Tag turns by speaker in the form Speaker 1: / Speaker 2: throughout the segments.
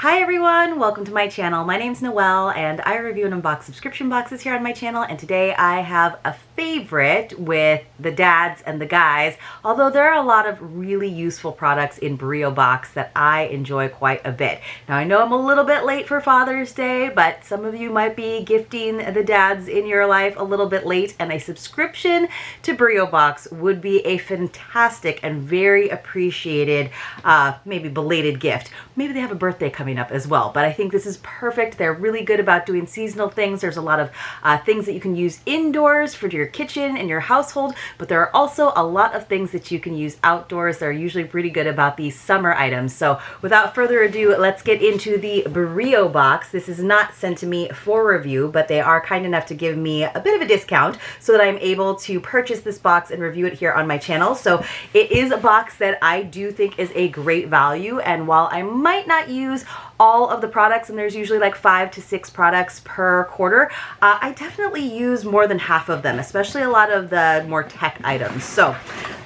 Speaker 1: Hi everyone, welcome to my channel. My name's Noelle and I review and unbox subscription boxes here on my channel, and today I have a favorite with the dads and the guys, although there are a lot of really useful products in Breo Box that I enjoy quite a bit. Now I know I'm a little bit late for Father's Day, but some of you might be gifting the dads in your life a little bit late, and a subscription to Breo Box would be a fantastic and very appreciated, maybe belated gift. Maybe they have a birthday coming up as well, but I think this is perfect. They're really good about doing seasonal things. There's a lot of things that you can use indoors for your kitchen and your household, but there are also a lot of things that you can use outdoors. They're usually pretty good about these summer items. So without further ado, let's get into the Breo Box. This is not sent to me for review, but they are kind enough to give me a bit of a discount so that I'm able to purchase this box and review it here on my channel. So it is a box that I do think is a great value, and while I might not use all of the products, and there's usually like 5 to 6 products per quarter, I definitely use more than half of them, especially a lot of the more tech items. So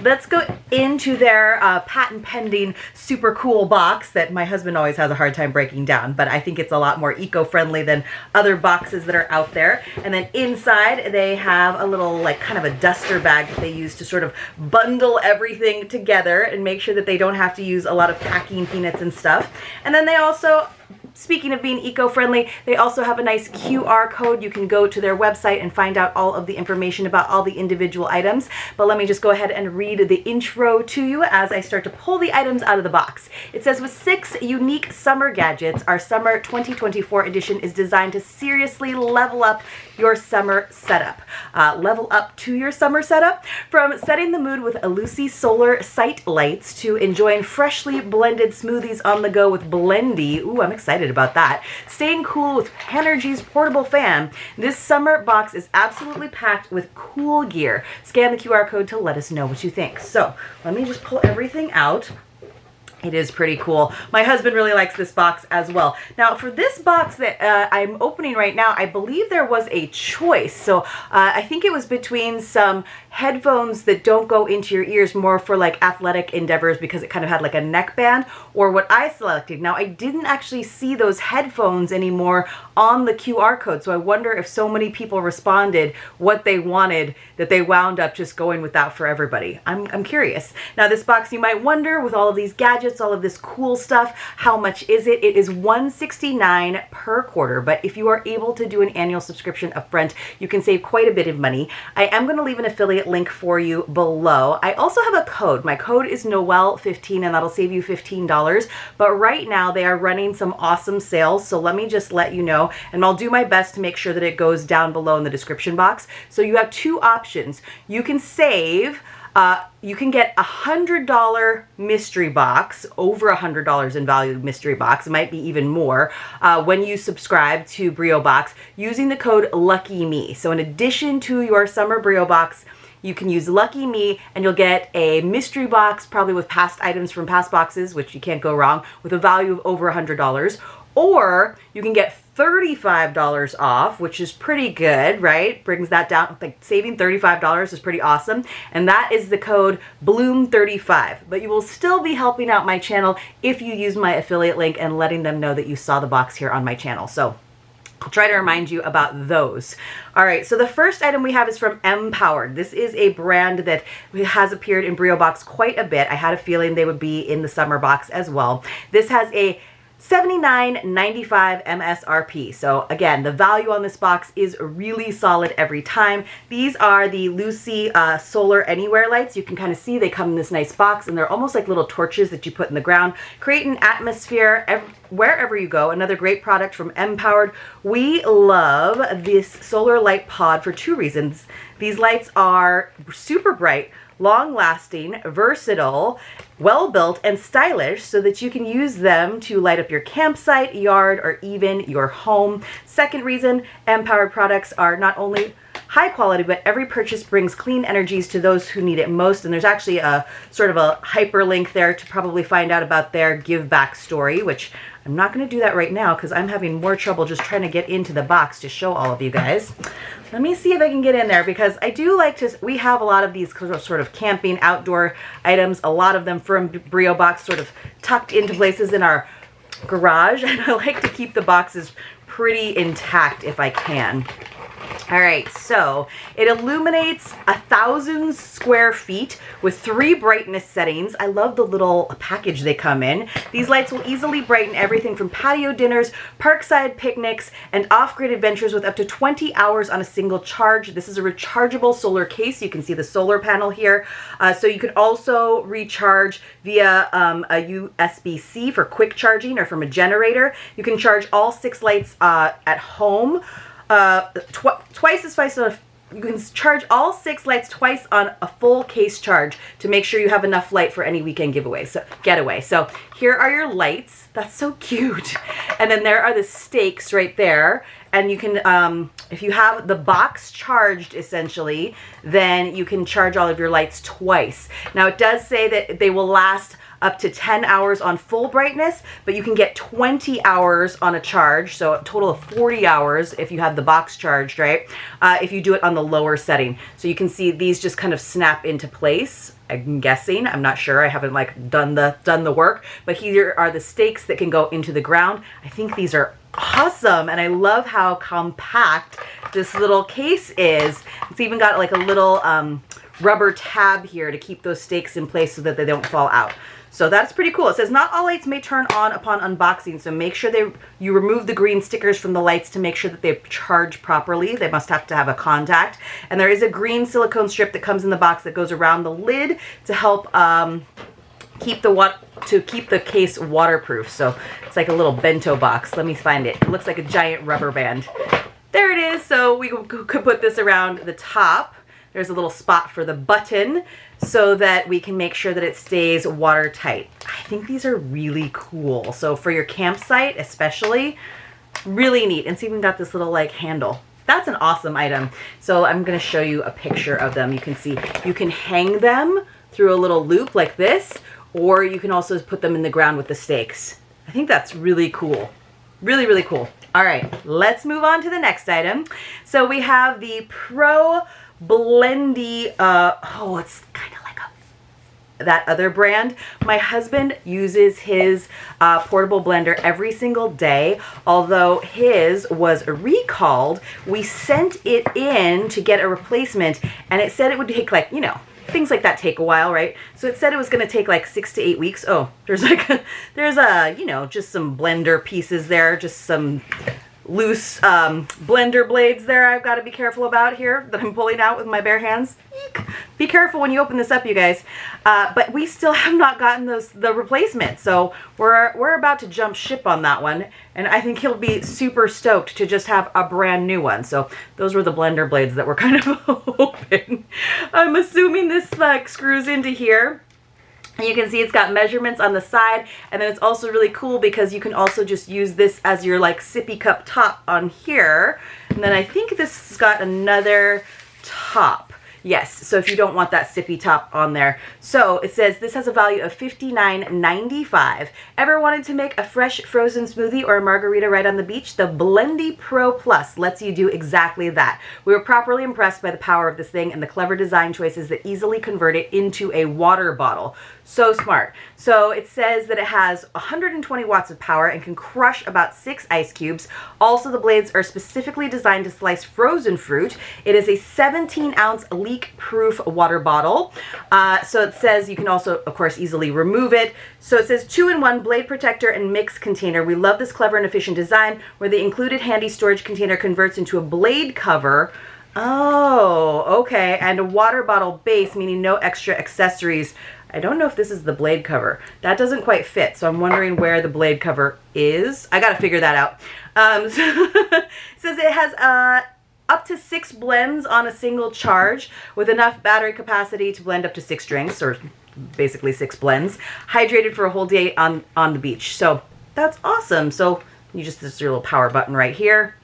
Speaker 1: let's go into their patent pending super cool box that my husband always has a hard time breaking down, but I think it's a lot more eco-friendly than other boxes that are out there. And then inside they have a little like kind of a duster bag that they use to sort of bundle everything together and make sure that they don't have to use a lot of packing peanuts and stuff. And then they also, speaking of being eco-friendly, they also have a nice QR code. You can go to their website and find out all of the information about all the individual items. But let me just go ahead and read the intro to you as I start to pull the items out of the box. It says, with 6 unique summer gadgets, our summer 2024 edition is designed to seriously level up your summer setup. Level up to your summer setup? From setting the mood with Lucy solar sight lights to enjoying freshly blended smoothies on the go with Blendy. Ooh, I'm excited about that. Staying cool with Energy's portable fan. This summer box is absolutely packed with cool gear. Scan the QR code to let us know what you think. So let me just pull everything out. It is pretty cool. My husband really likes this box as well. Now for this box that I'm opening right now, I believe there was a choice. So I think it was between some headphones that don't go into your ears, more for like athletic endeavors because it kind of had like a neckband, or what I selected. Now I didn't actually see those headphones anymore on the QR code, so I wonder if so many people responded what they wanted that they wound up just going with that for everybody. I'm curious. Now this box, you might wonder, with all of these gadgets, all of this cool stuff, how much is it? It is $169 per quarter, but if you are able to do an annual subscription up front, you can save quite a bit of money. I am going to leave an affiliate link for you below. I also have a code. My code is Noel15, and that'll save you $15, but right now they are running some awesome sales, so let me just let you know, and I'll do my best to make sure that it goes down below in the description box. So you have 2 options. You can save, you can get $100 mystery box, over $100 in value mystery box, it might be even more, when you subscribe to Breo Box using the code LUCKYME. So in addition to your summer Breo Box, you can use LUCKYME and you'll get a mystery box, probably with past items from past boxes, which you can't go wrong, with a value of over $100. Or you can get $35 off, which is pretty good, right? Brings that down, like saving $35 is pretty awesome. And that is the code BLOOM35. But you will still be helping out my channel if you use my affiliate link and letting them know that you saw the box here on my channel. So I'll try to remind you about those. All right, so the first item we have is from Empowered. This is a brand that has appeared in Breo Box quite a bit. I had a feeling they would be in the summer box as well. This has a $79.95 MSRP. So again, the value on this box is really solid every time. These are the Lucy Solar Anywhere lights. You can kind of see they come in this nice box, and they're almost like little torches that you put in the ground. Create an atmosphere wherever you go. Another great product from Empowered. We love this solar light pod for 2 reasons. These lights are super bright, long-lasting, versatile, well-built, and stylish, so that you can use them to light up your campsite, yard, or even your home. Second reason, Empowered products are not only high quality, but every purchase brings clean energies to those who need it most. And there's actually a sort of a hyperlink there to probably find out about their give back story, which I'm not going to do that right now because I'm having more trouble just trying to get into the box to show all of you guys. Let me see if I can get in there, because I do like to, we have a lot of these sort of camping outdoor items, a lot of them from Breo Box sort of tucked into places in our garage, and I like to keep the boxes pretty intact if I can. All right, so it illuminates 1,000 square feet with 3 brightness settings. I love the little package they come in. These lights will easily brighten everything from patio dinners, parkside picnics, and off-grid adventures with up to 20 hours on a single charge. This is a rechargeable solar case. You can see the solar panel here. So you could also recharge via a USB-C for quick charging or from a generator. You can charge all 6 lights at home. You can charge all 6 lights twice on a full case charge to make sure you have enough light for any weekend getaway. So here are your lights. That's so cute. And then there are the stakes right there. And you can, if you have the box charged essentially, then you can charge all of your lights twice. Now it does say that they will last up to 10 hours on full brightness, but you can get 20 hours on a charge, so a total of 40 hours if you have the box charged, right? If you do it on the lower setting. So you can see these just kind of snap into place. I'm guessing, I'm not sure, I haven't like done the work, but here are the stakes that can go into the ground. I think these are awesome, and I love how compact this little case is. It's even got like a little rubber tab here to keep those stakes in place so that they don't fall out. So that's pretty cool. It says not all lights may turn on upon unboxing, so make sure you remove the green stickers from the lights to make sure that they charge properly. They must have to have a contact. And there is a green silicone strip that comes in the box that goes around the lid to help keep the case waterproof. So it's like a little bento box. Let me find it. It looks like a giant rubber band. There it is. So we could put this around the top. There's a little spot for the button so that we can make sure that it stays watertight. I think these are really cool. So for your campsite especially, really neat. And see, we've got this little like handle. That's an awesome item. So I'm gonna show you a picture of them. You can see, you can hang them through a little loop like this, or you can also put them in the ground with the stakes. I think that's really cool. Really, really cool. All right, let's move on to the next item. So we have the Pro Blendy, it's kind of like that other brand. My husband uses his portable blender every single day. Although his was recalled, we sent it in to get a replacement, and it said it would take like, you know, things like that take a while, right? So it said it was going to take like 6 to 8 weeks. Oh, there's you know, just some blender pieces there, just some loose blender blades there I've got to be careful about here that I'm pulling out with my bare hands. Eek. Be careful when you open this up, you guys. But we still have not gotten the replacement, so we're about to jump ship on that one, and I think he'll be super stoked to just have a brand new one. So those were the blender blades that were kind of open. I'm assuming this like screws into here. And you can see it's got measurements on the side, and then it's also really cool because you can also just use this as your like sippy cup top on here. And then I think this has got another top. Yes, so if you don't want that sippy top on there. So it says this has a value of $59.95. Ever wanted to make a fresh frozen smoothie or a margarita right on the beach? The Blendy Pro Plus lets you do exactly that. We were properly impressed by the power of this thing and the clever design choices that easily convert it into a water bottle. So smart. So it says that it has 120 watts of power and can crush about 6 ice cubes. Also, the blades are specifically designed to slice frozen fruit. It is a 17-ounce leak-proof water bottle. So it says you can also, of course, easily remove it. So it says 2-in-1 blade protector and mix container. We love this clever and efficient design where the included handy storage container converts into a blade cover. Oh, okay. And a water bottle base, meaning no extra accessories. I don't know if this is the blade cover. That doesn't quite fit, so I'm wondering where the blade cover is. I gotta figure that out. It says it has up to 6 blends on a single charge with enough battery capacity to blend up to 6 drinks, or basically 6 blends, hydrated for a whole day on the beach. So that's awesome. So this is your little power button right here.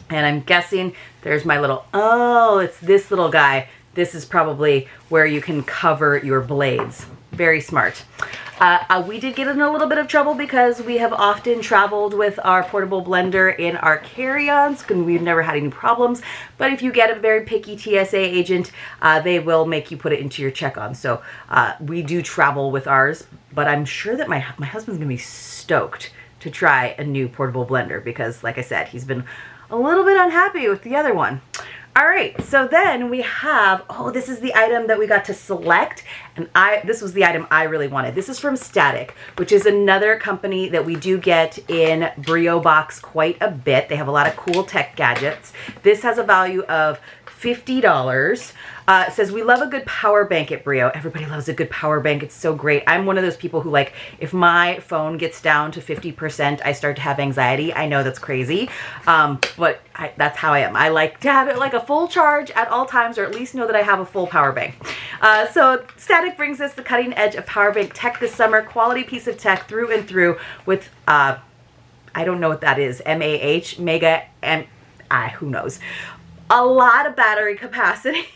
Speaker 1: And I'm guessing there's my little, oh, it's this little guy. This is probably where you can cover your blades. Very smart. We did get in a little bit of trouble because we have often traveled with our portable blender in our carry-ons, and we've never had any problems. But if you get a very picky TSA agent, they will make you put it into your check-on. So we do travel with ours, but I'm sure that my husband's gonna be stoked to try a new portable blender because, like I said, he's been a little bit unhappy with the other one. All right, so then we have, oh, this is the item that we got to select, and this was the item I really wanted. This is from Static, which is another company that we do get in Breo Box quite a bit. They have a lot of cool tech gadgets. This has a value of $50. It says, we love a good power bank at Breo. Everybody loves a good power bank. It's so great. I'm one of those people who, like, if my phone gets down to 50%, I start to have anxiety. I know that's crazy, but that's how I am. I like to have it like a full charge at all times, or at least know that I have a full power bank. So Static brings us the cutting edge of power bank tech this summer. Quality piece of tech through and through with, I don't know what that is, MAH, mega, who knows. A lot of battery capacity.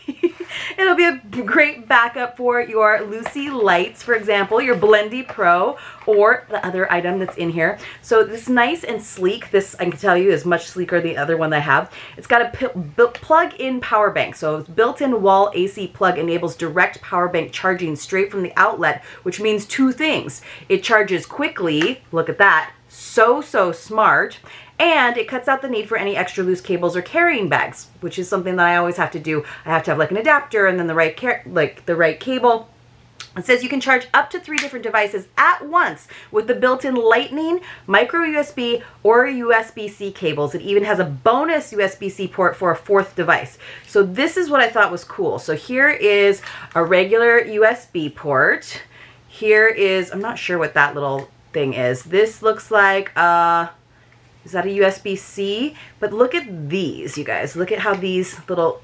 Speaker 1: It'll be a great backup for your Lucy lights, for example, your Blendy Pro, or the other item that's in here. So this nice and sleek, this I can tell you is much sleeker than the other one that I have. It's got a plug-in power bank. So it's built-in wall AC plug enables direct power bank charging straight from the outlet, which means two things. It charges quickly, look at that, so smart. And it cuts out the need for any extra loose cables or carrying bags, which is something that I always have to do. I have to have like an adapter and then the right cable. It says you can charge up to 3 different devices at once with the built-in Lightning, micro USB, or USB-C cables. It even has a bonus USB-C port for a 4th device. So this is what I thought was cool. So here is a regular USB port. Here is, I'm not sure what that little thing is. This looks like is that a USB-C? But look at these, you guys. Look at how these little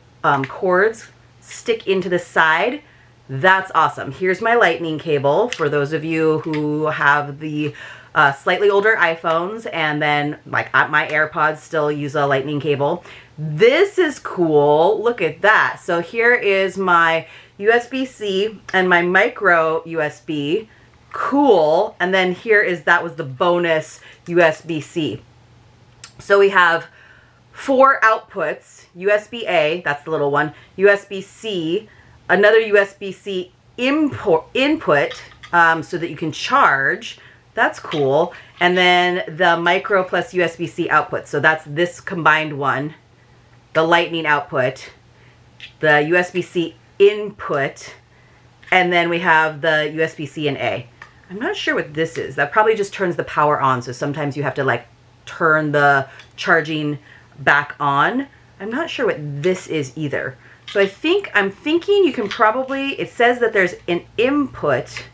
Speaker 1: cords stick into the side. That's awesome. Here's my lightning cable for those of you who have the slightly older iPhones, and then like my AirPods still use a lightning cable. This is cool. Look at that. So here is my USB-C and my micro USB. Cool. And then that was the bonus USB-C. So we have 4 outputs, USB-A, that's the little one, USB-C, another USB-C input so that you can charge. That's cool. And then the micro plus USB-C output. So that's this combined one, the lightning output, the USB-C input, and then we have the USB-C and A. I'm not sure what this is. That probably just turns the power on. So sometimes you have to like turn the charging back on. I'm not sure what this is either. So I'm thinking you can probably, it says that there's an input,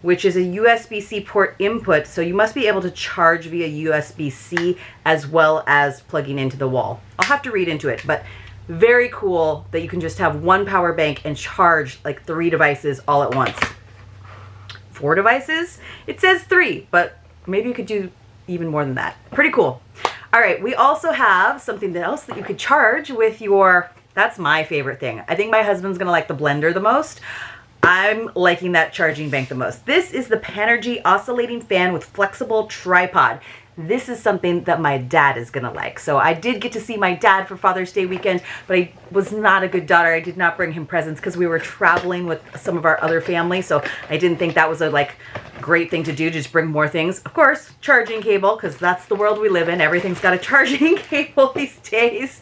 Speaker 1: which is a USB-C port input. So you must be able to charge via USB-C as well as plugging into the wall. I'll have to read into it, but very cool that you can just have one power bank and charge like 3 devices all at once. 4 devices? It says 3, but maybe you could do even more than that. Pretty cool. All right, we also have something else that you could charge with your, that's my favorite thing. I think my husband's gonna like the blender the most. I'm liking that charging bank the most. This is the Panergy oscillating fan with flexible tripod. This is something that my dad is gonna like. So I did get to see my dad for Father's Day weekend, but I was not a good daughter. I did not bring him presents because we were traveling with some of our other family. So I didn't think that was a great thing to do, just bring more things. Of course, charging cable, because that's the world we live in. Everything's got a charging cable these days.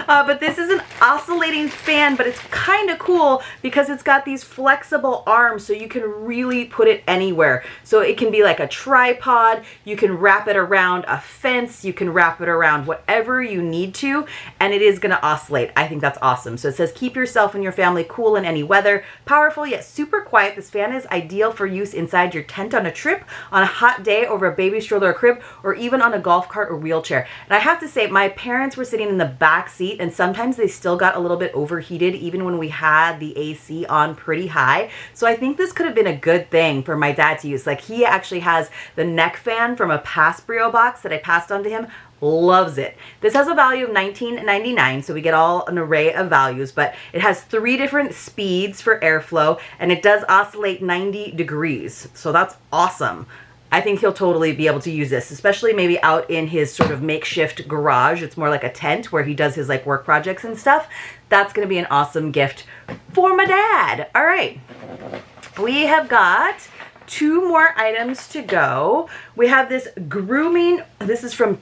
Speaker 1: But this is an oscillating fan, but it's kind of cool because it's got these flexible arms, so you can really put it anywhere. So it can be like a tripod, you can wrap it around a fence, you can wrap it around whatever you need to, and it is gonna oscillate. I think that's awesome. So it says, keep yourself and your family cool in any weather. Powerful yet super quiet, this fan is ideal for use inside your tent on a trip, on a hot day, over a baby stroller or crib, or even on a golf cart or wheelchair. And I have to say, my parents were sitting in the back seat, and sometimes they still got a little bit overheated even when we had the AC on pretty high. So I think this could have been a good thing for my dad to use. Like, he actually has the neck fan from a past Breo box that I passed on to him. Loves it. This has a value of $19.99, so we get an array of values, but it has 3 different speeds for airflow, and it does oscillate 90 degrees. So that's awesome. I think he'll totally be able to use this, especially maybe out in his sort of makeshift garage. It's more like a tent where he does his like work projects and stuff. That's going to be an awesome gift for my dad. All right. We have got 2 more items to go. We have this grooming, this is from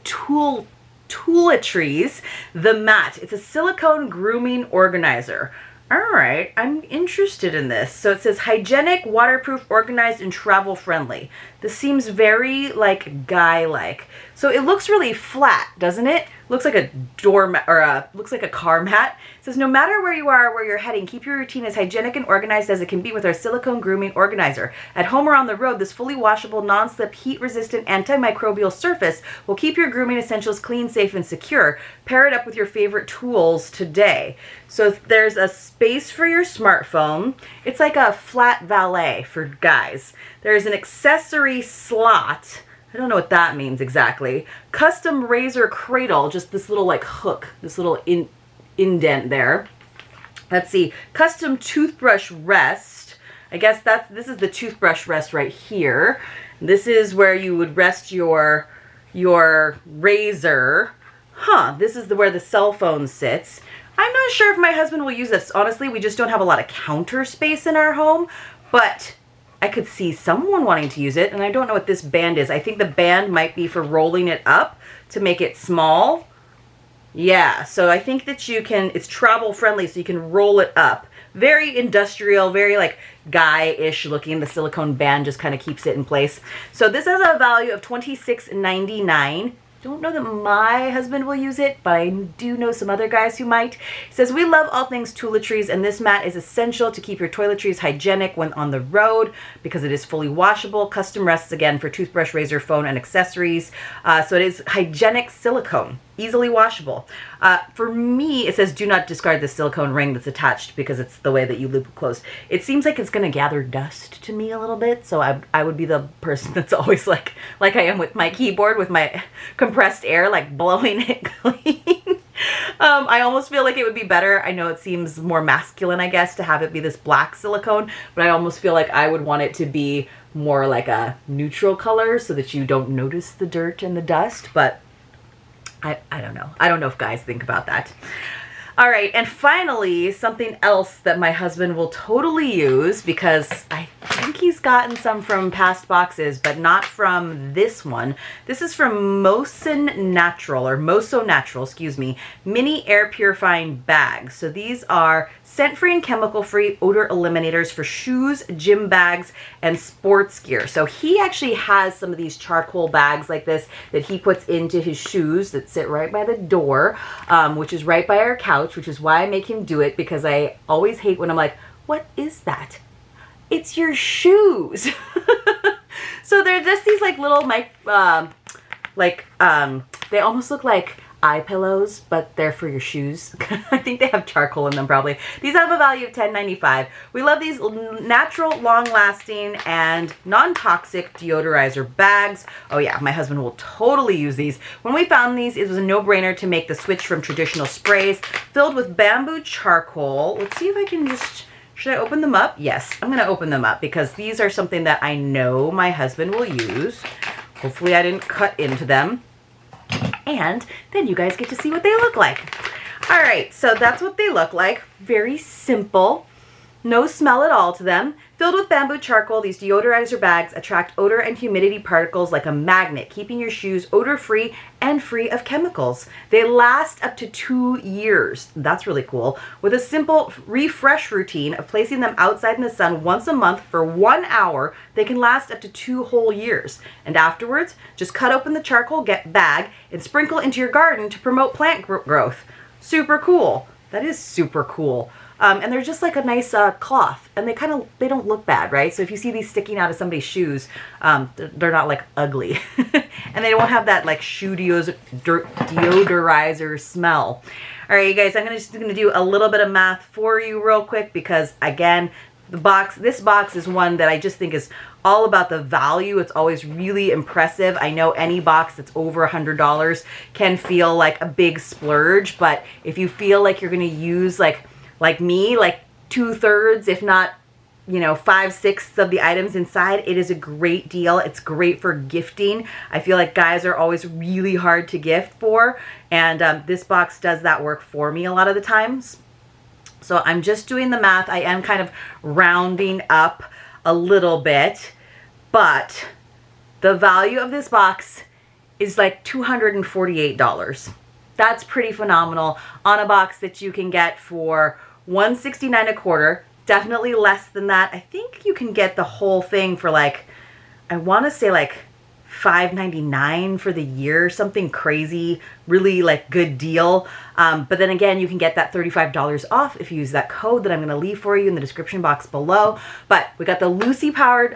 Speaker 1: Toiletries, the mat. It's a silicone grooming organizer. All right, I'm interested in this. So it says hygienic, waterproof, organized, and travel friendly. This seems very like guy-like. So it looks really flat, doesn't it? Looks like a doormat, or looks like a car mat. It says no matter where you are or where you're heading, keep your routine as hygienic and organized as it can be with our silicone grooming organizer. At home or on the road, this fully washable, non-slip, heat-resistant, antimicrobial surface will keep your grooming essentials clean, safe, and secure. Pair it up with your favorite tools today. So there's a space for your smartphone. It's like a flat valet for guys. There's an accessory slot. I don't know what that means exactly. Custom razor cradle, just this little like hook, this little indent there. Let's see, custom toothbrush rest. I guess this is the toothbrush rest right here. This is where you would rest your razor. This is where the cell phone sits. I'm not sure if my husband will use this. Honestly, we just don't have a lot of counter space in our home, but I could see someone wanting to use it, and I don't know what this band is. I think the band might be for rolling it up to make it small. Yeah, so I think that you can, it's travel friendly, so you can roll it up. Very industrial, very like guy-ish looking. The silicone band just kind of keeps it in place. So this has a value of $26.99. Don't know that my husband will use it, but I do know some other guys who might. It says, we love all things toiletries, and this mat is essential to keep your toiletries hygienic when on the road because it is fully washable. Custom rests again for toothbrush, razor, phone, and accessories. So it is hygienic silicone, easily washable. For me, it says, do not discard the silicone ring that's attached because it's the way that you loop it closed. It seems like it's going to gather dust to me a little bit, so I would be the person that's always like I am with my keyboard with my compressed air, like blowing it clean. I almost feel like it would be better. I know it seems more masculine, I guess, to have it be this black silicone, but I almost feel like I would want it to be more like a neutral color so that you don't notice the dirt and the dust, but I don't know. I don't know if guys think about that. All right, and finally, something else that my husband will totally use, because I think he's gotten some from past boxes, but not from this one. This is from Moso Natural, excuse me, mini air purifying bags. So these are scent-free and chemical-free odor eliminators for shoes, gym bags, and sports gear. So he actually has some of these charcoal bags like this that he puts into his shoes that sit right by the door, which is right by our couch, which is why I make him do it, because I always hate when I'm like, what is that? It's your shoes. So they're just these like little, they almost look like eye pillows, but they're for your shoes. I think they have charcoal in them probably. These have a value of $10.95. We love these natural, long-lasting, and non-toxic deodorizer bags. Oh yeah, my husband will totally use these. When we found these, it was a no-brainer to make the switch from traditional sprays filled with bamboo charcoal. Let's see if I can just... Should I open them up? Yes, I'm going to open them up because these are something that I know my husband will use. Hopefully I didn't cut into them. And then you guys get to see what they look like. All right, so that's what they look like. Very simple. No smell at all to them. Filled with bamboo charcoal, these deodorizer bags attract odor and humidity particles like a magnet, keeping your shoes odor-free and free of chemicals. They last up to 2 years. That's really cool. With a simple refresh routine of placing them outside in the sun once a month for 1 hour, they can last up to 2 whole years. And afterwards, just cut open the charcoal bag and sprinkle into your garden to promote plant growth. Super cool. That is super cool. And they're just like a nice cloth, and they don't look bad, right? So if you see these sticking out of somebody's shoes, they're not like ugly, and they don't have that like shoe deodorizer smell. All right, you guys, I'm just gonna do a little bit of math for you real quick because again, this box is one that I just think is all about the value. It's always really impressive. I know any box that's over $100 can feel like a big splurge, but if you feel like you're gonna use like me, like 2/3, if not, 5/6 of the items inside, it is a great deal. It's great for gifting. I feel like guys are always really hard to gift for, and this box does that work for me a lot of the times. So I'm just doing the math. I am kind of rounding up a little bit, but the value of this box is like $248. That's pretty phenomenal on a box that you can get for $169 a quarter. Definitely less than that. I think you can get the whole thing for like, I want to say like $5.99 for the year, something crazy, really like good deal. But then again, you can get that $35 off if you use that code that I'm going to leave for you in the description box below. But we got the Lucy powered,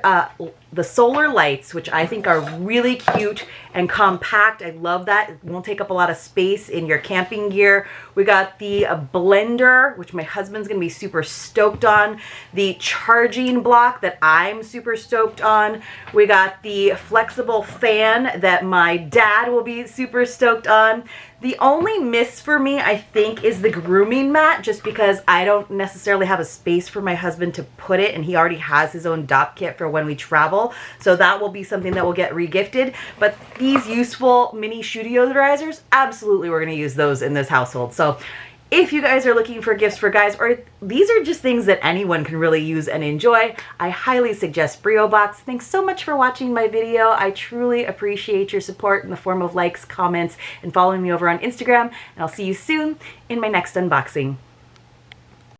Speaker 1: the solar lights, which I think are really cute and compact. I love that. It won't take up a lot of space in your camping gear. We got the blender, which my husband's going to be super stoked on. The charging block that I'm super stoked on. We got the flexible fan that my dad will be super stoked on. The only miss for me, I think, is the grooming mat, just because I don't necessarily have a space for my husband to put it, and he already has his own dock kit for when we travel. So that will be something that will get regifted. But these useful mini shoe deodorizers, absolutely we're going to use those in this household. So if you guys are looking for gifts for guys, or these are just things that anyone can really use and enjoy, I highly suggest Breo Box. Thanks so much for watching my video. I truly appreciate your support in the form of likes, comments, and following me over on Instagram. And I'll see you soon in my next unboxing.